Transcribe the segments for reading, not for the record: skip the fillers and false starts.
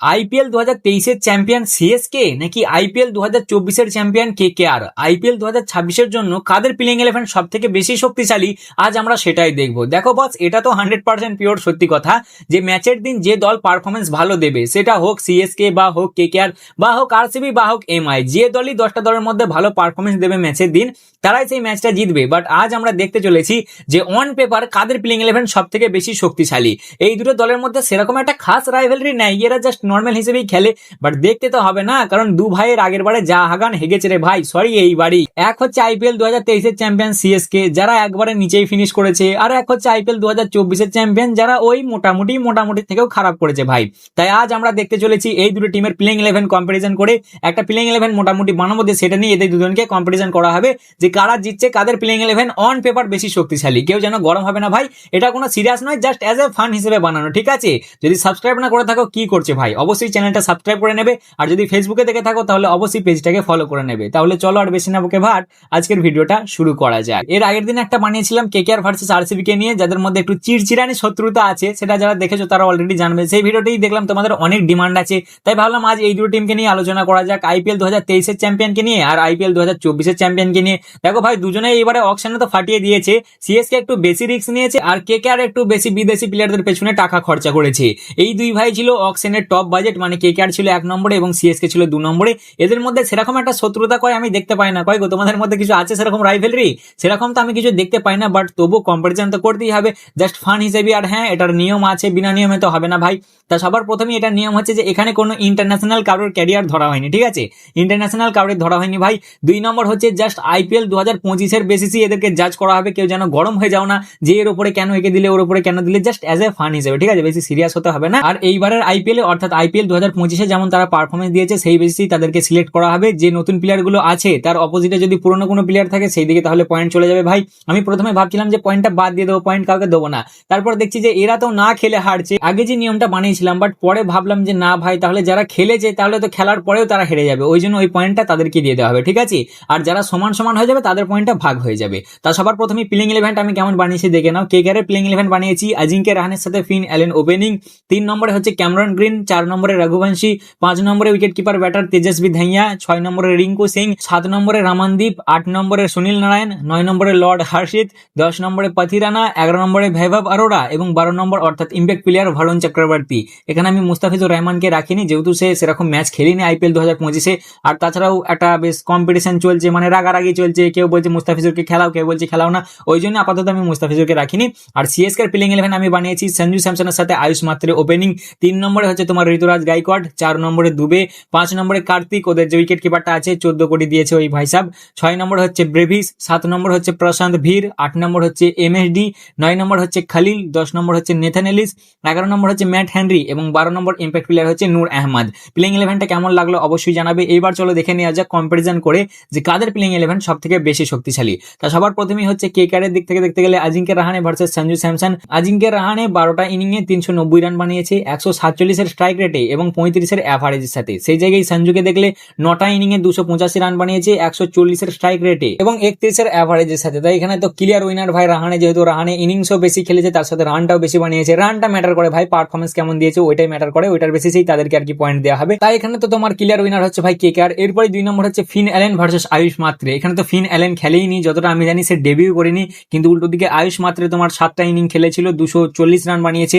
IPL 2023-এর champion CSK নাকি IPL 2024-এর champion KKR? IPL 2026-এর জন্য কাদের playing 11 সব থেকে বেশি শক্তিশালী, আজ আমরা সেটাই দেখবো। দেখো বস, এটা তো 100% পিওর সত্যি কথা যে ম্যাচের দিন যে দল পারফরমেন্স ভালো দেবে, সেটা হোক সিএসকে বা হোক কেকেআর বা হোক আরসিবি বা হোক এমআই, যে দলই 10টা দলের মধ্যে ভালো পারফরমেন্স দেবে ম্যাচের দিন, তারাই সেই ম্যাচটা জিতবে। বাট আজ আমরা দেখতে চলেছি যে অন পেপার কাদের প্লেইং 11 সব থেকে বেশি শক্তিশালী। এই দুটো দলের মধ্যে সেরকম একটা খাস রাইভেলরি নাই, এরা জাস্ট নর্মাল হিসেবেই খেলে। বাট দেখতে তো হবে না, কারণ দু ভাইয়ের আগের বারে যা হাগান হেগেছে রে ভাই, সরি এইবারই। এক হচ্ছে আইপিএল 2023-এর চ্যাম্পিয়ন সিএসকে, যারা একবারে নিচেই ফিনিশ করেছে, আর এক হচ্ছে আইপিএল 2024-এর চ্যাম্পিয়ন, যারা ওই মোটামুটি থেকেও খারাপ করেছে ভাই। তাই আজ আমরা দেখতে চলেছি এই দুটো টিমের প্লেইং 11 কম্পারিজন করে একটা প্লেইং 11 মোটামুটি বানাবো, সেটা নিয়ে এদের দুজনকে কম্পারিজন করা হবে যে কারা জিতছে, কাদের প্লেইং 11 অন পেপার বেশি শক্তিশালী। কেউ যেন গরম হবে না ভাই, এটা কোনো সিরিয়াস নয়, জাস্ট অ্যাজ এ ফান হিসেবে বানানো, ঠিক আছে? যদি সাবস্ক্রাইব না করে থাকো কি করছে ভাই, অবশ্যই চ্যানেলটা সাবস্ক্রাইব করে নেবে, আর যদি ফেসবুকে দেখে থাকো তাহলে অবশ্যই পেজটাকে ফলো করে নেবে। তাহলে চলো আর বেশি না বকে ভাট, আজকের ভিডিওটা শুরু করা যায়। এর আগের দিন একটা বানিয়েছিলাম কেকেআর ভার্সেস আরসিবি কে নিয়ে, যাদের মধ্যে একটু চিরচিরানি শত্রুতা আছে, সেটা যারা দেখেছো তারা অলরেডি জানবে। সেই ভিডিওটাই দেখলাম তোমাদের অনেক ডিমান্ড আছে, তাই ভাবলাম আজ এই দুটো টিমকে নিয়ে আলোচনা করা যাক, আইপিএল 2023-এর চ্যাম্পিয়নকে নিয়ে আর আইপিএল 2024-এর চ্যাম্পিয়নকে নিয়ে। দেখো ভাই, দুজনে এইবারে অকশনে তো ফাটিয়ে দিয়েছে। সিএসকে একটু বেশি রিস্ক নিয়েছে আর কেকেআর একটু বেশি বিদেশি প্লেয়ারদের পেছনে টাকা খরচা করেছে। এই দুই ভাই ছিল অকশনের টপ বাজেট, মানে কেকেআর ছিল 1 নম্বরে এবং সিএসকে ছিল 2 নম্বরে। এদের মধ্যে সেরকম একটা শত্রুতা কয় আমি দেখতে পাই না। কয় গো, তোমাদের মধ্যে কিছু আছে সেরকম রাইভেলরি? সেরকম তো আমি কিছু দেখতে পাই না, বাট তবু কম্পারিজন তো করতেই হবে জাস্ট ফান হিসেবে। আর হ্যাঁ, এটার নিয়ম আছে, বিনা নিয়মে তো হবে না ভাই। তা সবার প্রথমে এটার নিয়ম হচ্ছে যে এখানে কোনো ইন্টারন্যাশনাল কারোর ক্যারিয়ার ধরা হয়নি, ঠিক আছে? ইন্টারন্যাশনাল কারোর ধরা হয়নি ভাই। 2 নম্বর হচ্ছে জাস্ট আইপিএল 2025-এর বেসিসই এদেরকে জাজ করা হবে। কেউ যেন গরম হয়ে যাও না যে এর উপরে কেন একে দিলে, ওর উপরে কেন দিলে, জাস্ট অ্যাজ এ ফান হিসেবে, ঠিক আছে? বেশি সিরিয়াস হতে হবে না। আর এইবারের আইপিএল অর্থাৎ আইপিএল 2025-এ যেমন তারা পারফরমেন্স দিয়েছে সেই বেসিসই তাদেরকে সিলেক্ট করা হবে। যে নতুন প্লেয়ার গুলো আছে তার অপোজিটে যদি পুরনো কোনো প্লেয়ার থাকে সেই দিকে তাহলে পয়েন্ট চলে যাবে ভাই। আমি প্রথমে ভাবছিলাম যে পয়েন্টটা বাদ দিয়ে দেবো, পয়েন্ট কাউকে দেবো না। তারপর দেখছি যে এরা তো না খেলে হারছে, আগে যে নিয়মটা বানিয়েছিলাম, বাট পরে ভাবলাম যে না ভাই, তাহলে যারা খেলেছে তাহলে তো খেলার পরেও তারা হেরে যাবে, ওই জন্য ওই পয়েন্টটা তাদেরকে দিয়ে দেওয়া হবে, ঠিক আছে? আর যারা সমান সমান হয়ে যাবে তাদের পয়েন্টটা ভাগ হয়ে যাবে। তা সবার প্রথমে প্লেইং 11 আমি কেমন বানিয়েছি দেখে নাও। কেকেআর এর প্লেইং 11 বানিয়েছি আজিঙ্কে রাহানের সাথে ফিন অ্যালেন ওপেনিং, 3 নম্বরে হচ্ছে ক্যামেরন গ্রিন, 4 নম্বরে রঘুবংশী, 5 নম্বরে উইকেট কিপার ব্যাটার তেজস্বী ধাইয়া, 6 নম্বরে রিঙ্কু সিং, 7 নম্বরে রামানদীপ, 8 নম্বরে সুনীল নারায়ণ, 9 নম্বরে লর্ড হর্ষিত, 10 নম্বরে পাথিরানা, 11 নম্বরে বৈভব অরোরা এবং 12 নম্বর অর্থাৎ ইম্প্যাক্ট প্লেয়ার ভারুণ চক্রবর্তী। এখানে আমি মুস্তাফিজুর রহমানকে রাখিনি, যেহেতু সে সেরকম ম্যাচ খেলেনি আইপিএল 2025-এ। আর তাছাড়াও একটা বেশ কম্পিটিশন চলছে, মানে রাগারাগি চলছে, কেউ বলছে মুস্তাফিজুরকে খেলাও, কেউ বলছে খেলাও না, ওই জন্য আপাতত আমি মুস্তাফিজুরকে রাখিনি। আর সিএসকে প্লেইং 11 আমি বানিয়েছি সঞ্জু স্যামসনের সাথে আয়ুষ মাত্রে ওপেনিং, 3 নম্বরে হচ্ছে তোমার ঋতুরাজ গাইকোয়াড, 4 নম্বরে দুবে, 5 নম্বরে কার্তিক, ওদের যে উইকেট কিপারটা আছে 14 কোটি দিয়েছে ওই ভাই সাহেব, 6 নম্বর হচ্ছে ব্রেভিস, 7 নম্বর হচ্ছে প্রশান্ত ভীর, 8 নম্বর হচ্ছে এমএসডি, 9 নম্বর হচ্ছে খালিল, 10 নম্বর হচ্ছে নেথান এলিস, 11 নম্বর হচ্ছে ম্যাট হেনরি এবং 12 নম্বর ইম্প্যাক্ট প্লেয়ার হচ্ছে নূর আহমদ। প্লেইং 11টা কেমন লাগলো অবশ্যই জানাবে। এইবার চলো দেখে নেওয়া যাক কম্পারিজন করে যে কাদের প্লেইং 11 সব থেকে বেশি শক্তিশালী। তা সবার প্রথমেই হচ্ছে কেকেআর এর দিক থেকে দেখতে গেলে আজিঙ্কে রাহানে ভার্সেস সঞ্জু স্যামসন। আজিঙ্কে রাহানে 12টা ইনিংয়ে 390 রান বানিয়েছে 147-এর স্ট্রাইক রেটে এবং 35-এর অ্যাভারেজের সাথে। সেই জায়গায় সঞ্জুকে দেখলে 9টা ইনিংয়ে 285 রান বানিয়েছে 140-এর স্ট্রাইক রেটে এবং 31-এর অ্যাভারেজের সাথে। তাই এখানে তো ক্লিয়ার উইনার ভাই রাহানে, যেহেতু রাহানে ইনিংসও বেশি খেলেছে তার সাথে রানটাও বেশি বানিয়েছে। রানটা ম্যাটার করে ভাই, পারফরমেন্স কেমন দিয়েছে ওইটাই ম্যাটার করে, ওইটার বেসিসেই তাদেরকে আর কি পয়েন্ট দেওয়া হবে। তাই এখানে তো তোমার ক্লিয়ার উইনার হচ্ছে ভাই কেকেআর। এরপরে 2 নম্বর হচ্ছে Finn Allen versus Ayush Mhatre. এখানে তো ফিন অ্যালেন খেলেইনি, যতটা আমি জানি সে ডেবিউ করেনি, কিন্তু উল্টো দিকে আয়ুষ মাত্রে তোমার 7টা ইনিং খেলেছিল, 240 রান বানিয়েছে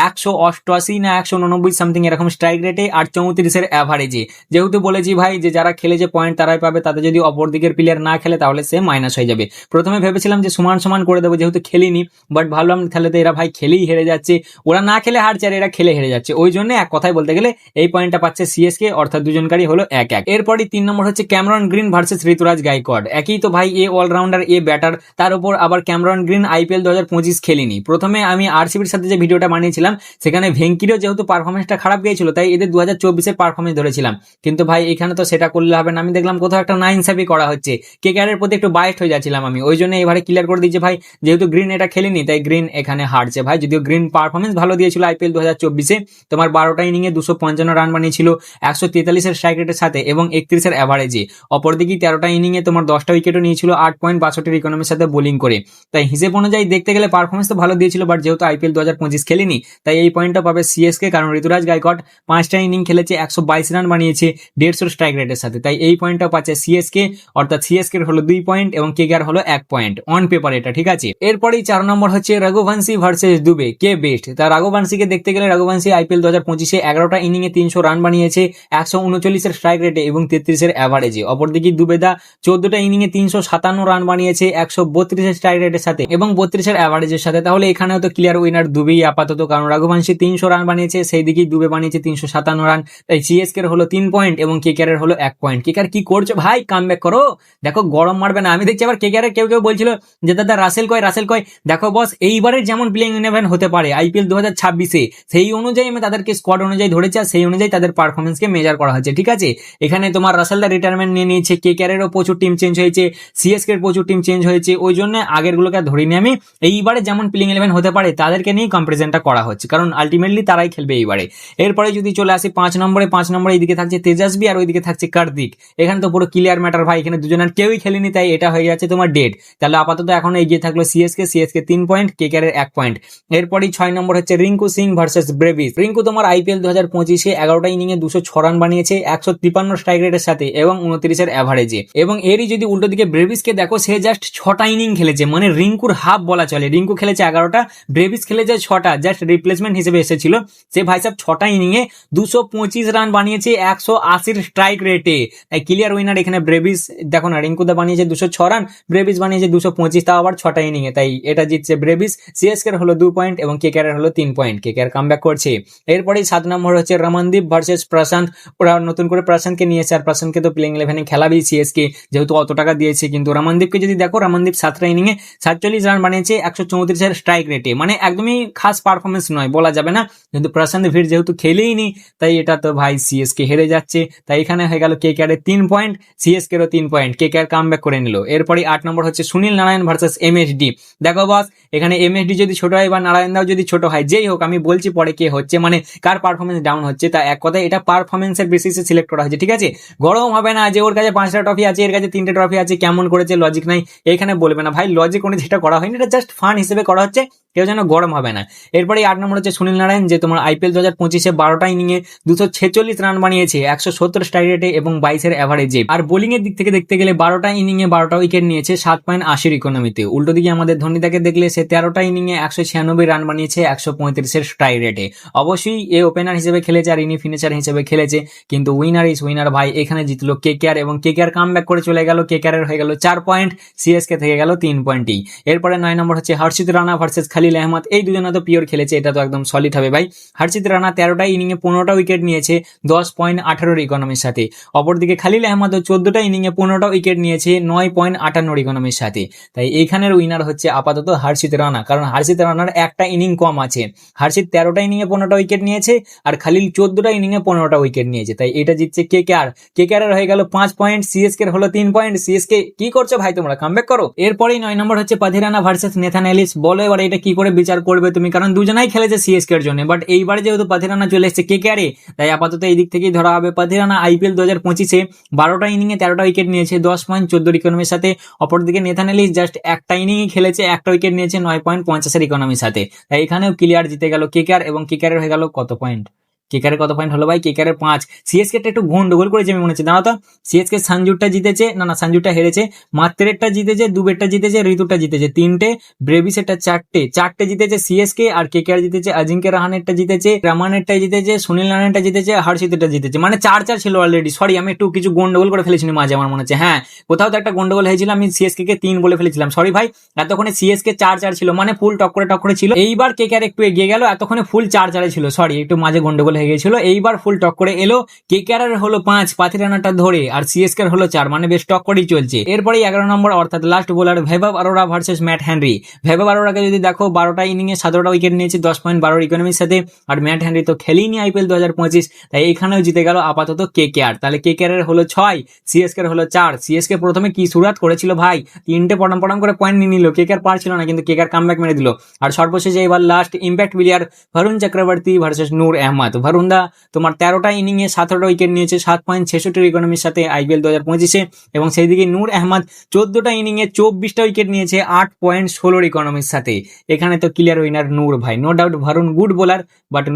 188 না 189 সামথিং এরকম স্ট্রাইক রেটে আর 34-এর অ্যাভারেজে। যেহেতু বলেছি ভাই যে যারা খেলেছে পয়েন্ট তারাই পাবে, তাতে যদি অপর দিকের প্লেয়ার না খেলে তাহলে সে মাইনাস হয়ে যাবে। প্রথমে ভেবেছিলাম যে সমান সমান করে দেবো যেহেতু খেলিনি, বাট ভাবলাম তাহলে তো এরা ভাই খেলেই হেরে যাচ্ছে, ওরা না খেলে হারছে আর এরা খেলে হেরে যাচ্ছে, ওই জন্য এক কথায় বলতে গেলে এই পয়েন্টটা পাচ্ছে সিএসকে, অর্থাৎ দুজনকারই হলো 1-1। এরপরই 3 নম্বর হচ্ছে ক্যামেরন গ্রিন ভার্সেস ঋতুরাজ গাইকোয়াড। একই তো ভাই, এ অলরাউন্ডার এ ব্যাটার, তার উপর আবার ক্যামেরন গ্রিন আইপিএল 2025 খেলেনি। প্রথমে আমি আরসিবির সাথে যে ভিডিওটা বানিয়েছিলাম সেখানে ভেঙ্কিরও যেহেতু পারফরমেন্সটা খারাপ গিয়েছিল তাই এদের 2024-এর পারফরমেন্স ধরেছিলাম, কিন্তু ভাই এখানে তো সেটা করলে হবে না। আমি দেখলাম কোথাও একটা না ইনসাফি করা হচ্ছে, কেকেআর এর প্রতি একটু বাইস্ট হয়ে যাচ্ছিলাম আমি, ওই জন্য এবারে ক্লিয়ার করে দিয়েছি ভাই যেহেতু গ্রিন এটা খেলেনি তাই গ্রিন এখানে হারছে ভাই। যদিও গ্রিন পারফরমেন্স ভালো দিয়েছিল আইপিএল 2024-এ, তোমার 12টা ইনিংয়ে 255 রান বানিয়েছিল 143-এর স্ট্রাইক রেটের সাথে এবং 31-এর অ্যাভারেজে। অপরদিকে 13টা ইনিংয়ে তোমার 10টা উইকেটও নিয়েছিল 8.62-এর ইকোনমির সাথে বোলিং করে। তাই হিসেব অনুযায়ী দেখতে গেলে পারফরমেন্স তো ভালো দিয়েছিল, বাট যেহেতু আইপিএল 2025 খেলেনি তাই এই পয়েন্টটা পাবে সিএসকে, কারণ ঋতুরাজ গাইকোয়াড রেকর্ড, 5টা ইনিং খেলেছে, 122 রান বানিয়েছে 150 স্ট্রাইক রেটের সাথে। তাই এই পয়েন্টটা পাচ্ছে সিএসকে, অর্থাৎ সিএসকে হলো 2 পয়েন্ট এবং কেকেআর হলো 1 পয়েন্ট অন পেপার, এটা ঠিক আছে। এরপরেই 4 নম্বর হচ্ছে রঘুবংশী ভার্সেস দুবে, কে বেস্ট। তা রঘুবংশীকে দেখতে গেলে রঘুবংশী আইপিএল 2025-এ 11টা ইনিংয়ে 300 রান বানিয়েছে 139 স্ট্রাইক রেটে এবং 33 অ্যাভারেজে। অপরদিকে দুবেদা 14টা ইনিংয়ে 357 রান বানিয়েছে 132 স্ট্রাইক রেটের সাথে এবং 32 অ্যাভারেজের সাথে। তাহলে এখানেও তো ক্লিয়ার উইনার দুবেই আপাতত, কারণ রঘুবংশী 300 রান বানিয়েছে, সেই দিকেই দুবে বানিয়েছে 357 রান। তাই সিএসকে হলো 3 পয়েন্ট এবং কেকেআর হলো 1 পয়েন্ট। কেকেআর কি করছো ভাই, কামব্যাক করো, দেখো গরম মারবে না। আমি দেখছি আবার কেকেআর কেউ বলছিল যে দাদা রাসেল কয়। দেখো বস, এইবারের যেমন প্লেইং 11 হতে পারে আইপিএল 2026-এ, সেই অনুযায়ী আমি তাদেরকে স্কোয়াড অনুযায়ী ধরেছি আর সেই অনুযায়ী তাদের পারফরমেন্সকে মেজার করা হচ্ছে, ঠিক আছে। এখানে তোমার রাসেলদা রিটায়ারমেন্ট নিয়ে নিয়েছে, কেকেআরেরও প্রচুর টিম চেঞ্জ হয়েছে, সিএসকে এর প্রচুর টিম চেঞ্জ হয়েছে, ওই জন্য আগের গুলোকে ধরিনি আমি। এইবারে যেমন প্লেইং 11 হতে পারে তাদেরকে নিয়ে কম্পারিজনটা করা হচ্ছে, কারণ আলটিমেটলি তারাই খেলবে এইবারে। এরপরে যদি চলে আসি 5 নম্বরে এইদিকে থাকছে তেজাসবি আর ওইদিকে থাকছে কার্তিক। এখানে তো পুরো ক্লিয়ার ম্যাটার ভাই, এখানে দুজনের কেউই খেলেনি, তাই এটা হয়ে যাচ্ছে তোমার ডেড। তাহলে আপাতত এখন এগিয়ে থাকলো সিএসকে 3 পয়েন্ট, কেকেআর 1 পয়েন্ট। এরপরই 6 নম্বর হচ্ছে রিঙ্কু সিং ভার্সেস ব্রেভিস। রিঙ্কু তোমার আইপিএল 2025-এ 11টা ইনিংয়ে 206 রান বানিয়েছে 153 স্ট্রাইক রেটের সাথে এবং 29 অ্যাভারেজে। এবং এরই যদি উল্টো দিকে ব্রেভিসকে দেখো, সে জাস্ট 6টা ইনিং খেলেছে, মানে রিঙ্কুর হাফ বলা চলে। রিঙ্কু খেলেছে 11টা, ব্রেভিস খেলেছে 6টা, জাস্ট রিপ্লেসমেন্ট হিসেবে এসেছিল। সে ভাই সাহেব 6টা ইনিংয়ে 225 রান বানিয়েছে 180 স্ট্রাইক রেটে। তাই ক্লিয়ার উইনার এখানে ব্রেভিস। দেখো না, রিঙ্কুদা বানিয়েছে 206 রান, ব্রেভিস বানিয়েছে 225, তাও আবার 6টা ইনিংয়ে, তাই এটা জিতছে ব্রেভিস। সিএসকে হলো 2 পয়েন্ট এবং কেকেআর হলো 3 পয়েন্ট, কেকেআর কামব্যাক করছে। এরপরেই 7 নম্বর হচ্ছে রমনদীপ ভার্সেস প্রশান্ত। ওরা নতুন করে প্রশান্তকে নিয়েছে, আর প্রশান্তকে তো প্লেইং 11-এ খেলাবেই সিএসকে, যেহেতু অত টাকা দিয়েছে। কিন্তু রমনদীপকে যদি দেখো, রমনদীপ 7টা ইনিংয়ে 47 রান বানিয়েছে 134 স্ট্রাইক রেটে, মানে একদমই খাস পারফরমেন্স নয় বলা যাবে না। কিন্তু প্রশান্ত ভিড় যেহেতু খেলেই নি, তাই এটা তো ভাই সিএসকে হেরে যাচ্ছে। তাই এখানে হয়ে গেল KKR 3 point, CSK 3 point, KKR comeback করে নিল। এরপরে 8 নম্বর হচ্ছে সুনীল নারায়ণ ভার্সেস এমএসডি। দেখো বস, এখানে এমএসডি যদি ছোট হয় বা নারায়ণ দাও যদি ছোট হয়, যেই হোক, আমি বলছি পরে কে হচ্ছে, মানে কার পারফরমেন্স ডাউন হচ্ছে। তা এক কথায় এটা পারফরমেন্সের বেসিসে সিলেক্ট করা হয়েছে, ঠিক আছে। গরম হবে না যে ওর কাছে 5টা ট্রফি আছে, এর কাছে 3টে ট্রফি আছে, কেমন করেছে, লজিক নাই, এখানে বলবে না ভাই। লজিক অনুযায়ী যেটা করা হয়নি, এটা জাস্ট ফান হিসেবে করা হচ্ছে, কেউ যেন গরম হবে না। এরপরে 8 নম্বর হচ্ছে সুনীল নারায়ণ, যে তোমার আইপিএল 2025-এ 12টা ইনিংয়ে 246 রান বানিয়েছে 170 স্ট্রাইক রেটে এবং 22 অ্যাভারেজে। আর বোলিং এর দিক থেকে দেখতে গেলে 12টা ইনিংয়ে 12টা উইকেট নিয়েছে 7.80 ইকোনমিতে। উল্টো দিকে আমাদের ধোনিদাকে দেখলে সে 13টা ইনিংয়ে 196 রান বানিয়েছে 135 স্ট্রাইক রেটে। অবশ্যই এ ওপেনার হিসেবে খেলেছে আর ইনি ফিনিশার হিসেবে খেলেছে, কিন্তু উইনার ইজ উইনার ভাই। এখানে জিতলো কেকেআর এবং কেকেআর কামব্যাক করে চলে গেল। কেকেআর হয়ে গেল 4 পয়েন্ট, সিএসকে থেকে গেল 3 পয়েন্টই। এরপরে 9 নম্বর হচ্ছে হর্ষিত রানা ভার্সেস খালিল আহমদ। এই দুজনে তো পিওর খেলেছে, এটা তো একদম সলিড হবে ভাই। হর্ষিত রানা 13টা ইনিংয়ে 15টা উইকেট নিয়েছে 10.18 ইকোনমির সাথে। অপরদিকে খালিল আহমদ 14টা ইনিংয়ে 15টা উইকেট নিয়েছে 9.58 ইকোনমির সাথে। তাই এইখানের উইনার হচ্ছে আপাতত হর্ষিত রানা, কারণ হর্ষিত রানার একটা ইনিং কম আছে। হর্ষিত 13টা ইনিংয়ে 15টা উইকেট নিয়েছে আর খালিল 14টা ইনিংয়ে 15টা উইকেট নিয়েছে। তাই এটা জিতছে কেকেআর। কেকেআর হয়ে গেল 5 পয়েন্ট, সিএসকে হলো 3 পয়েন্ট। সিএসকে কি করছো ভাই, তোমরা কামব্যাক করো। এরপরেই 9 নম্বর হচ্ছে পাথিরানা ভার্সেস নেথান এলিস। বলো এবার এটা কি করে বিচার করবে তুমি, কারণ দুজনাই খেলেছে সিএসকে এর জন্য, বাট এইবারে যেহেতু পাথিরানা চলে এসেছে কেকেআরে, তাই আপাতত এই দিক থেকেই ধরা হবে। পাথিরানা আইপিএল 2025-এ 12টা ইনিংয়ে 13টা উইকেট নিয়েছে 10.14 ইকোনমির সাথে। অপরদিকে নেথান এলিস জাস্ট একটা ইনিংই খেলেছে, একটা উইকেট নিয়েছে 9.50 ইকোনমির সাথে। তাই এখানেও ক্লিয়ার জিতে গেল কেকেআর এবং কেকেআর হয়ে গেল কত পয়েন্ট, কেকারে কত পয়েন্ট হলো ভাই, কেকারে 5। সিএসকে একটু গোল করেছে আমি মনে হচ্ছে, জানো তো। সিএসকে সঞ্জুরটা জিতেছে, না সঞ্জুরটা হেরেছে, মাত্রেরটা জিতেছে, দুবেরটা জিতেছে, ঋতুটা জিতেছে 3টে, ব্রেভিসেরটা 4টে জিতেছে সিএসকে, আর কেকেআর জিতেছে, অজিঙ্ক্য রাহানেরটা জিতেছে, রামানেরটা জিতেছে, সুনীল নারায়ণটা জিতেছে, হর্ষিতটা জিতেছে, মানে 4 ছিল অলরেডি। সরি, আমি একটু কিছু গন্ডগোল করে ফেলেছিলাম মাঝে, আমার মনে হচ্ছে। হ্যাঁ, কোথাও তো একটা গন্ডগোল হয়েছিল, আমি সিএসকে কে 3 বলে ফেলেছিলাম, সরি ভাই। এতক্ষণে সিএসকে 4 ছিল, মানে ফুল টক্করে ছিল। এইবার কেকেআর একটু এগিয়ে গেল, এতক্ষণে ফুল 4 ছিল, সরি একটু মাঝে গন্ডগোল হয়ে গেছিল। এইবার ফুল টক করে এলো। কেকেআর হলো 5 পাথিরানাটা ধরে, আর সিএসকে হলো 4, মানে বেশ টক করেই চলছে। এরপরে 11 নম্বর অর্থাৎ last bowler Vaibhav Arora versus Matt Henry. Vaibhav অরোরাকে যদি দেখো 12টা ইনিংয়ে 17টা উইকেট নিয়েছে 10.12 ইকোনমির সাথে, আর ম্যাট হেনরি তো খেলেইনি আইপিএল 2025, তাই এখানেও জিতে গেল আপাতত কেকেআর। তাহলে কেকেআর হলো 6, সিএসকে হলো 4। সিএসকে প্রথমে কি শুরুয়াত করেছিল ভাই, 3টে পটাম করে পয়েন্ট নিয়ে নিল, কেকেআর পারছিল না, কিন্তু কেকেআর কামব্যাক মেরে দিল। আর সর্বশেষে এবার last impact player Varun Chakravarthy versus Noor Ahmad. ভারুন্দা তোমার 13টা ইনিংয়ে 17টা উইকেট নিয়েছে 7.66 ইকোনমির সাথে আইপিএল 2025-এ, এবং সেই দিকে নূর আহমদ 14টা ইনিংয়ে 24টা উইকেট নিয়েছে 8.16 ইকোনমির সাথে। এখানে তো ক্লিয়ার উইনার নূর ভাই, no doubt. Varun good bowler, but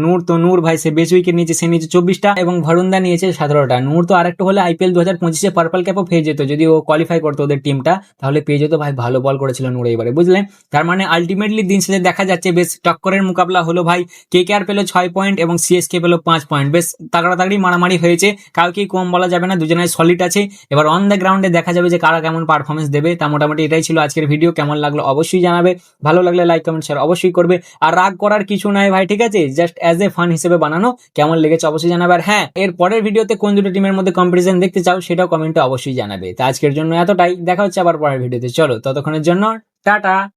Noor ভাই সে বেশি উইকেট নিয়েছে, সে নিয়েছে 24টা এবং ভারুন্দা নিয়েছে 17টা। নূর তো আরেকটু হলে আইপিএল 2025-এ পার্পল ক্যাপও পেয়ে যেত, যদি ও কোয়ালিফাই করতো ওদের টিমটা, তাহলে পেয়ে যেত ভাই। ভালো বল করেছিল নূর এবারে, বুঝলে। তার মানে আলটিমেটলি দিন শেষে দেখা যাচ্ছে বেশ টক্করের মোকাবিলা হলো ভাই। কেকেআর পেলো 6 পয়েন্ট এবং সিএসকে পেলো 5 পয়েন্ট। বেশ তাগড়াতাগড়ি মারামারি হয়েছে, কাউকেই কম বলা যাবে না, দুজনের সলিড আছে। এবার অন দ্য গ্রাউন্ডে দেখা যাবে যে কারা কেমন পারফরমেন্স দেবে। তা মোটামুটি এটাই ছিল আজকের ভিডিও। কেমন লাগলো অবশ্যই জানাবে, ভালো লাগলে লাইক কমেন্ট শেয়ার অবশ্যই করবে। আর রাগ করার কিছু নাই ভাই, ঠিক আছে, জাস্ট অ্যাজ এ ফান হিসেবে বানানো। কেমন লেগেছে অবশ্যই জানাবে। আর হ্যাঁ, এর পরের ভিডিওতে কোন দুটো টিমের মধ্যে কম্পারিজন দেখতে চাও সেটাও কমেন্টে অবশ্যই জানাবে। তা আজকের জন্য এতটাই, দেখা হচ্ছে আবার পরের ভিডিওতে। চলো ততক্ষণের জন্য টাটা।